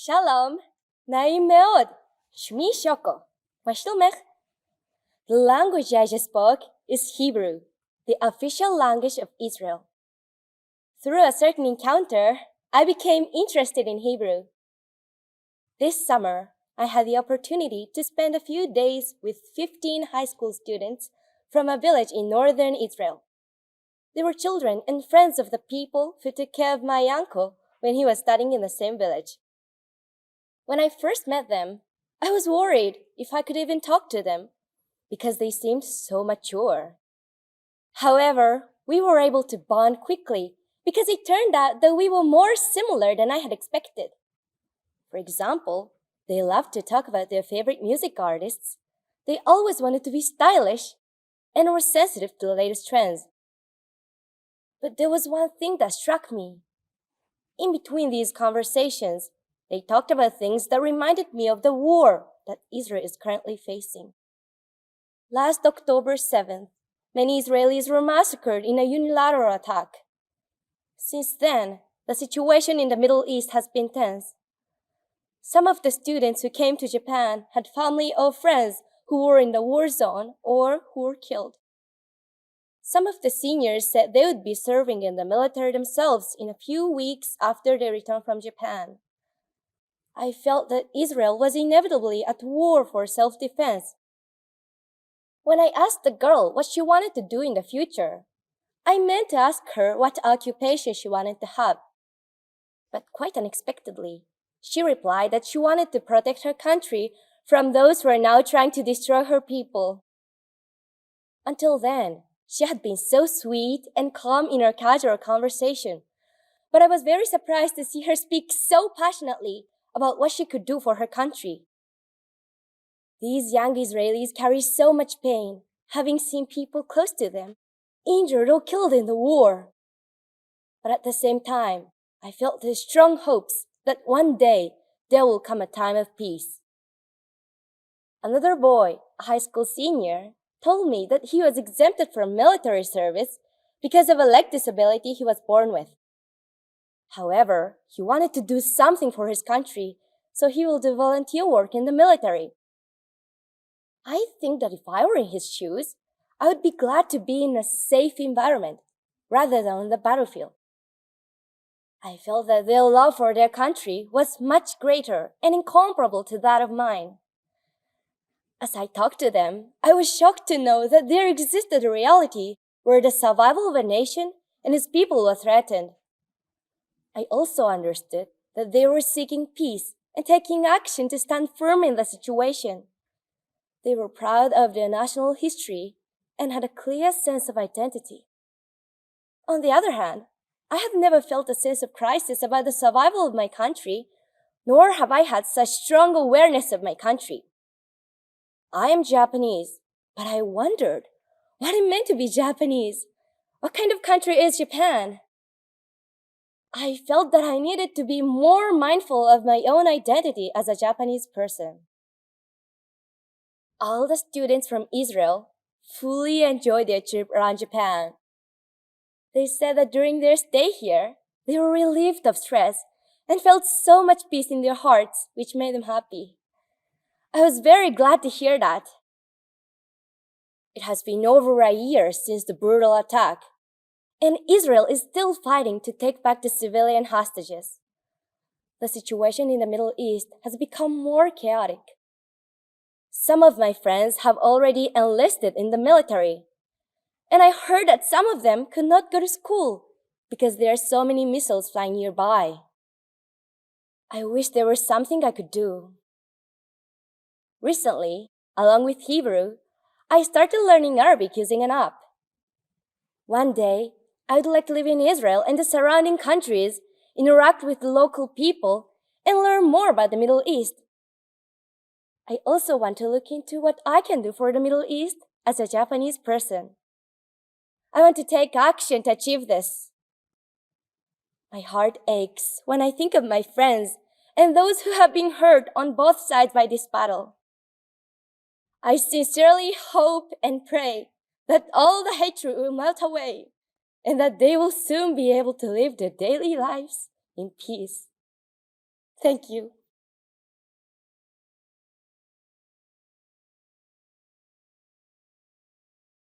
שלום, נעים מאוד. שמי שוקו. מה שלומך? The language I just spoke is Hebrew, the official language of Israel. Through a certain encounter, I became interested in Hebrew. This summer, I had the opportunity to spend a few days with 15 high school students from a village in northern Israel. They were children and friends of the people who took care of my uncle when he was studying in the same village. When I first met them, I was worried if I could even talk to them because they seemed so mature. However, we were able to bond quickly because it turned out that we were more similar than I had expected. For example, they loved to talk about their favorite music artists. They always wanted to be stylish and were sensitive to the latest trends. But there was one thing that struck me. In between these conversations, they talked about things that reminded me of the war that Israel is currently facing. Last October 7th, many Israelis were massacred in a unilateral attack. Since then, the situation in the Middle East has been tense. Some of the students who came to Japan had family or friends who were in the war zone or who were killed. Some of the seniors said they would be serving in the military themselves in a few weeks after they returned from Japan. I felt that Israel was inevitably at war for self-defense. When I asked the girl what she wanted to do in the future, I meant to ask her what occupation she wanted to have. But quite unexpectedly, she replied that she wanted to protect her country from those who are now trying to destroy her people. Until then, she had been so sweet and calm in our casual conversation, but I was very surprised to see her speak so passionately about what she could do for her country. These young Israelis carry so much pain, having seen people close to them injured or killed in the war. But at the same time, I felt the strong hopes that one day there will come a time of peace. Another boy, a high school senior, told me that he was exempted from military service because of a leg disability he was born with. However, he wanted to do something for his country, so he will do volunteer work in the military. I think that if I were in his shoes, I would be glad to be in a safe environment rather than on the battlefield. I felt that their love for their country was much greater and incomparable to that of mine. As I talked to them, I was shocked to know that there existed a reality where the survival of a nation and its people were threatened. I also understood that they were seeking peace and taking action to stand firm in the situation. They were proud of their national history and had a clear sense of identity. On the other hand, I have never felt a sense of crisis about the survival of my country, nor have I had such strong awareness of my country. I am Japanese, but I wondered what it meant to be Japanese. What kind of country is Japan? I felt that I needed to be more mindful of my own identity as a Japanese person. All the students from Israel fully enjoyed their trip around Japan. They said that during their stay here, they were relieved of stress and felt so much peace in their hearts, which made them happy. I was very glad to hear that. It has been over a year since the brutal attack, and Israel is still fighting to take back the civilian hostages. The situation in the Middle East has become more chaotic. Some of my friends have already enlisted in the military, and I heard that some of them could not go to school because there are so many missiles flying nearby. I wish there was something I could do. Recently, along with Hebrew, I started learning Arabic using an app. One day, I would like to live in Israel and the surrounding countries, interact with the local people, and learn more about the Middle East. I also want to look into what I can do for the Middle East as a Japanese person. I want to take action to achieve this. My heart aches when I think of my friends and those who have been hurt on both sides by this battle. I sincerely hope and pray that all the hatred will melt away and that they will soon be able to live their daily lives in peace. Thank you.